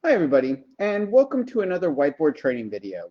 Hi everybody, and welcome to another whiteboard training video.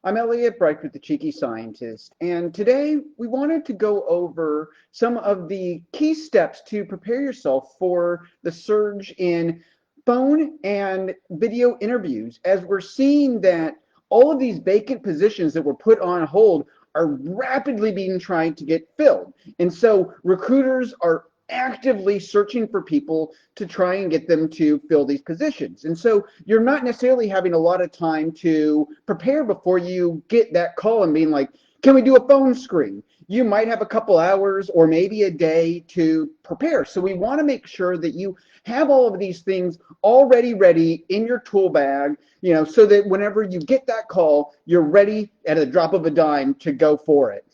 I'm Elliot Bright with the Cheeky Scientist, and today we wanted to go over some of the key steps to prepare yourself for the surge in phone and video interviews, as we're seeing that all of these vacant positions that were put on hold are rapidly being tried to get filled. And so recruiters are actively searching for people to try and get them to fill these positions. And so you're not necessarily having a lot of time to prepare before you get that call and being like, can we do a phone screen? You might have a couple hours or maybe a day to prepare. So we want to make sure that you have all of these things already ready in your tool bag, so that whenever you get that call, you're ready at a drop of a dime to go for it.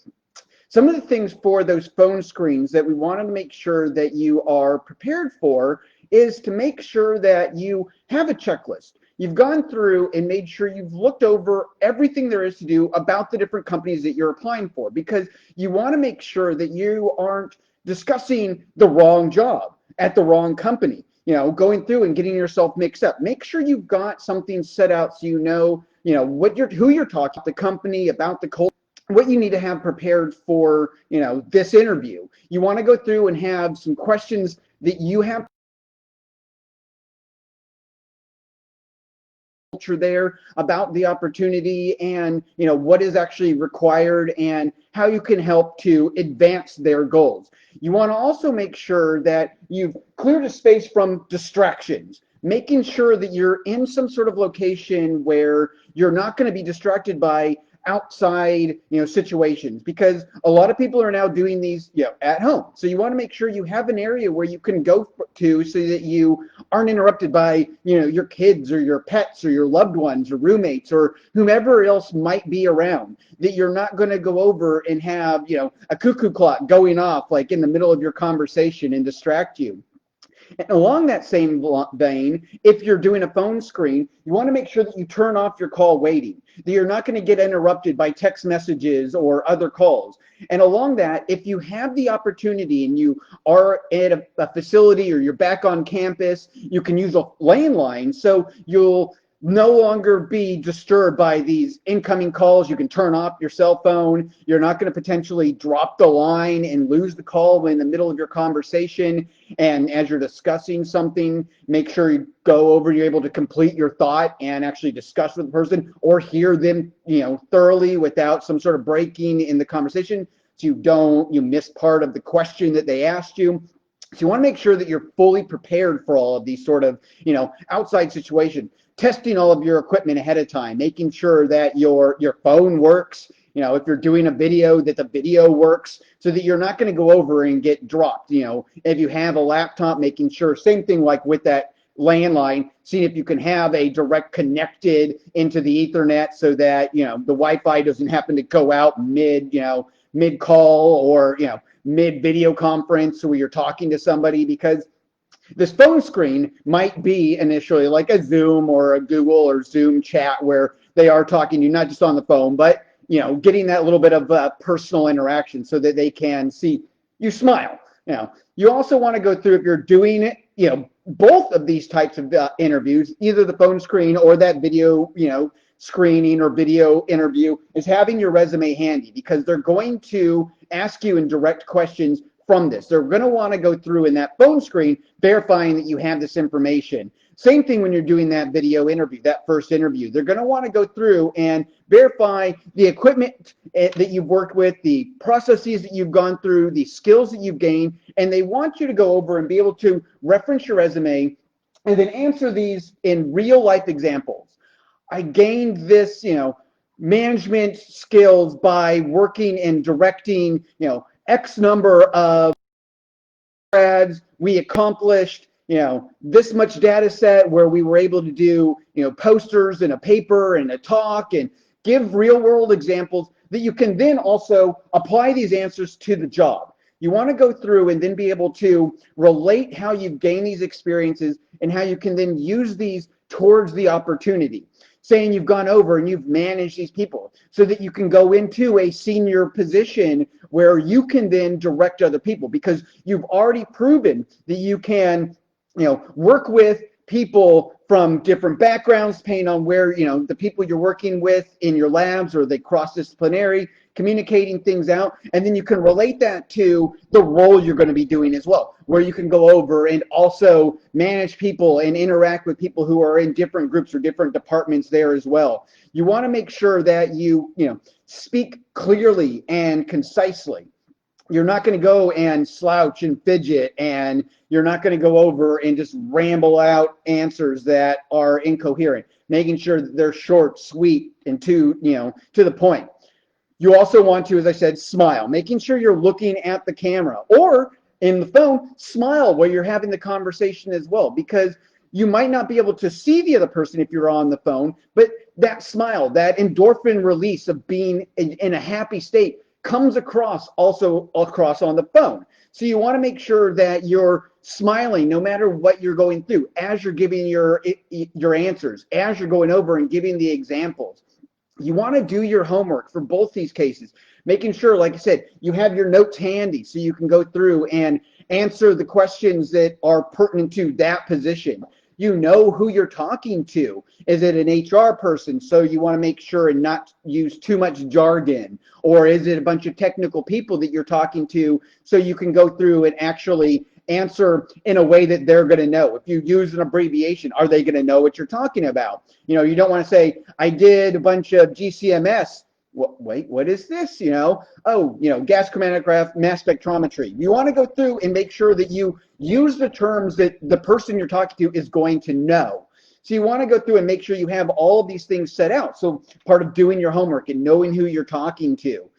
Some of the things for those phone screens that we want to make sure that you are prepared for is to make sure that you have a checklist. You've gone through and made sure you've looked over everything there is to do about the different companies that you're applying for, because you want to make sure that you aren't discussing the wrong job at the wrong company, going through and getting yourself mixed up. Make sure you've got something set out so who you're talking to, the company, about the culture, what you need to have prepared for, this interview. You want to go through and have some questions that you have there about the opportunity, and what is actually required and how you can help to advance their goals. You want to also make sure that you've cleared a space from distractions, making sure that you're in some sort of location where you're not going to be distracted by outside situations, because a lot of people are now doing these at home. So you want to make sure you have an area where you can go to so that you aren't interrupted by your kids or your pets or your loved ones or roommates or whomever else might be around, that you're not going to go over and have a cuckoo clock going off like in the middle of your conversation and distract you. And along that same vein, if you're doing a phone screen, you want to make sure that you turn off your call waiting, that you're not going to get interrupted by text messages or other calls. And along that, if you have the opportunity and you are at a facility or you're back on campus, you can use a landline, so you'll no longer be disturbed by these incoming calls. You can turn off your cell phone. You're not going to potentially drop the line and lose the call in the middle of your conversation. And as you're discussing something, make sure you go over, you're able to complete your thought and actually discuss with the person or hear them, thoroughly without some sort of breaking in the conversation, so you miss part of the question that they asked you. So you want to make sure that you're fully prepared for all of these sort of, outside situations. Testing all of your equipment ahead of time, making sure that your phone works. If you're doing a video, that the video works, so that you're not going to go over and get dropped. If you have a laptop, making sure, same thing like with that landline, seeing if you can have a direct connected into the Ethernet, so that the Wi-Fi doesn't happen to go out mid call or mid video conference where you're talking to somebody, because this phone screen might be initially like a Zoom or a Google or Zoom chat where they are talking to you not just on the phone, but getting that little bit of personal interaction so that they can see you smile. You also want to go through, if you're doing it, both of these types of interviews, either the phone screen or that video, screening or video interview, is having your resume handy, because they're going to ask you in direct questions from this. They're going to want to go through in that phone screen verifying that you have this information. Same thing when you're doing that video interview, that first interview. They're going to want to go through and verify the equipment that you've worked with, the processes that you've gone through, the skills that you've gained, and they want you to go over and be able to reference your resume and then answer these in real life examples. I gained this, management skills by working and directing, X number of ads. We accomplished, this much data set where we were able to do, posters and a paper and a talk, and give real world examples that you can then also apply these answers to the job. You want to go through and then be able to relate how you've gained these experiences and how you can then use these towards the opportunity. Saying you've gone over and you've managed these people so that you can go into a senior position where you can then direct other people, because you've already proven that you can, work with people from different backgrounds, depending on where, the people you're working with in your labs, or they cross-disciplinary, communicating things out. And then you can relate that to the role you're going to be doing as well, where you can go over and also manage people and interact with people who are in different groups or different departments there as well. You want to make sure that you speak clearly and concisely. You're not going to go and slouch and fidget, and you're not going to go over and just ramble out answers that are incoherent, making sure that they're short, sweet, and to the point. You also want to, as I said, smile, making sure you're looking at the camera, or in the phone, smile while you're having the conversation as well, because you might not be able to see the other person if you're on the phone, but that smile, that endorphin release of being in a happy state comes across also on the phone. So you want to make sure that you're smiling no matter what you're going through as you're giving your answers, as you're going over and giving the examples. You want to do your homework for both these cases, making sure, like I said, you have your notes handy so you can go through and answer the questions that are pertinent to that position. You know who you're talking to. Is it an HR person? So you want to make sure and not use too much jargon. Or is it a bunch of technical people that you're talking to, so you can go through and actually answer in a way that they're going to know? If you use an abbreviation, are they going to know what you're talking about? You don't want to say, I did a bunch of GCMS. Wait, what is this? Gas chromatograph, mass spectrometry. You want to go through and make sure that you use the terms that the person you're talking to is going to know. So you want to go through and make sure you have all of these things set out. So part of doing your homework and knowing who you're talking to,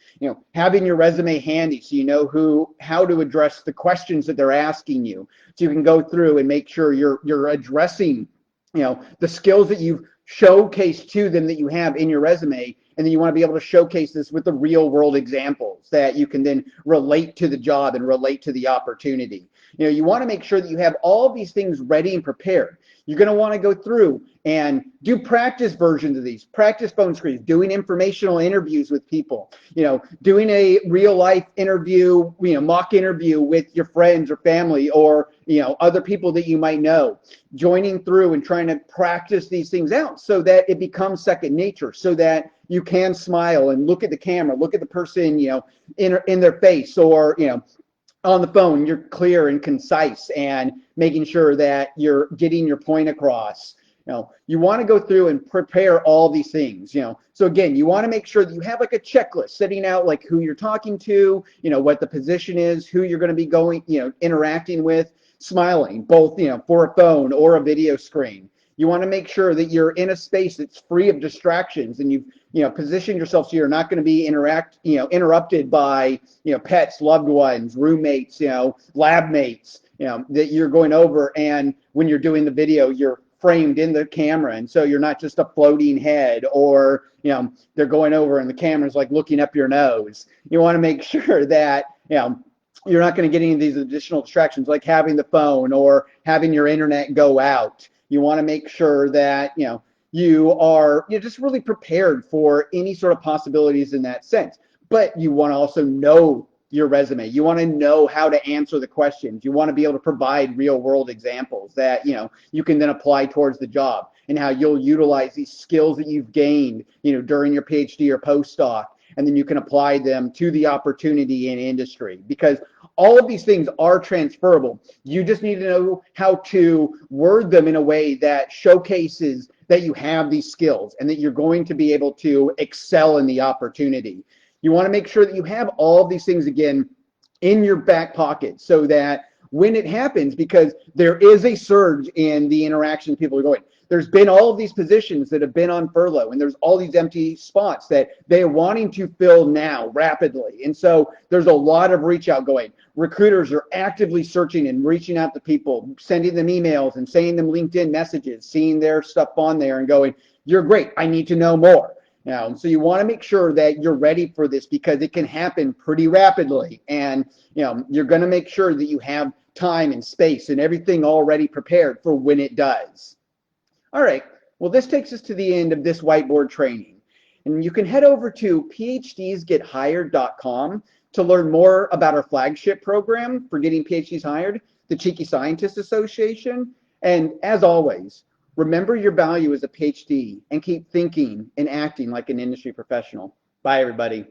having your resume handy so you know how to address the questions that they're asking you. So you can go through and make sure you're addressing, the skills that you've showcased to them that you have in your resume. And then you want to be able to showcase this with the real world examples that you can then relate to the job and relate to the opportunity. You want to make sure that you have all of these things ready and prepared. You're going to want to go through and do practice versions of these, practice phone screens, doing informational interviews with people, doing a real life interview, mock interview with your friends or family, or, other people that you might know, joining through and trying to practice these things out so that it becomes second nature, so that you can smile and look at the camera, look at the person, in their face, or, on the phone, you're clear and concise and making sure that you're getting your point across. You want to go through and prepare all these things, So again, you want to make sure that you have like a checklist, setting out like who you're talking to, what the position is, who you're going to be going, interacting with, smiling, both, for a phone or a video screen. You want to make sure that you're in a space that's free of distractions, and you've positioned yourself so you're not going to be interrupted by pets, loved ones, roommates, lab mates, that you're going over, and when you're doing the video, you're framed in the camera, and so you're not just a floating head, or they're going over and the camera's like looking up your nose. You want to make sure that you're not going to get any of these additional distractions, like having the phone or having your internet go out. You want to make sure that you are just really prepared for any sort of possibilities in that sense. But you want to also know your resume. You want to know how to answer the questions. You want to be able to provide real world examples that you can then apply towards the job, and how you'll utilize these skills that you've gained during your PhD or postdoc, and then you can apply them to the opportunity in industry, because all of these things are transferable. You just need to know how to word them in a way that showcases that you have these skills and that you're going to be able to excel in the opportunity. You want to make sure that you have all of these things, again, in your back pocket, so that when it happens, because there is a surge in the interactions people are going. There's been all of these positions that have been on furlough, and there's all these empty spots that they're wanting to fill now rapidly. And so there's a lot of reach out going. Recruiters are actively searching and reaching out to people, sending them emails and sending them LinkedIn messages, seeing their stuff on there and going, you're great, I need to know more. So you want to make sure that you're ready for this, because it can happen pretty rapidly. And you're going to make sure that you have time and space and everything already prepared for when it does. All right, well, this takes us to the end of this whiteboard training. And you can head over to phdsgethired.com to learn more about our flagship program for getting PhDs hired, the Cheeky Scientist Association. And as always, Remember your value as a PhD and keep thinking and acting like an industry professional. Bye, everybody.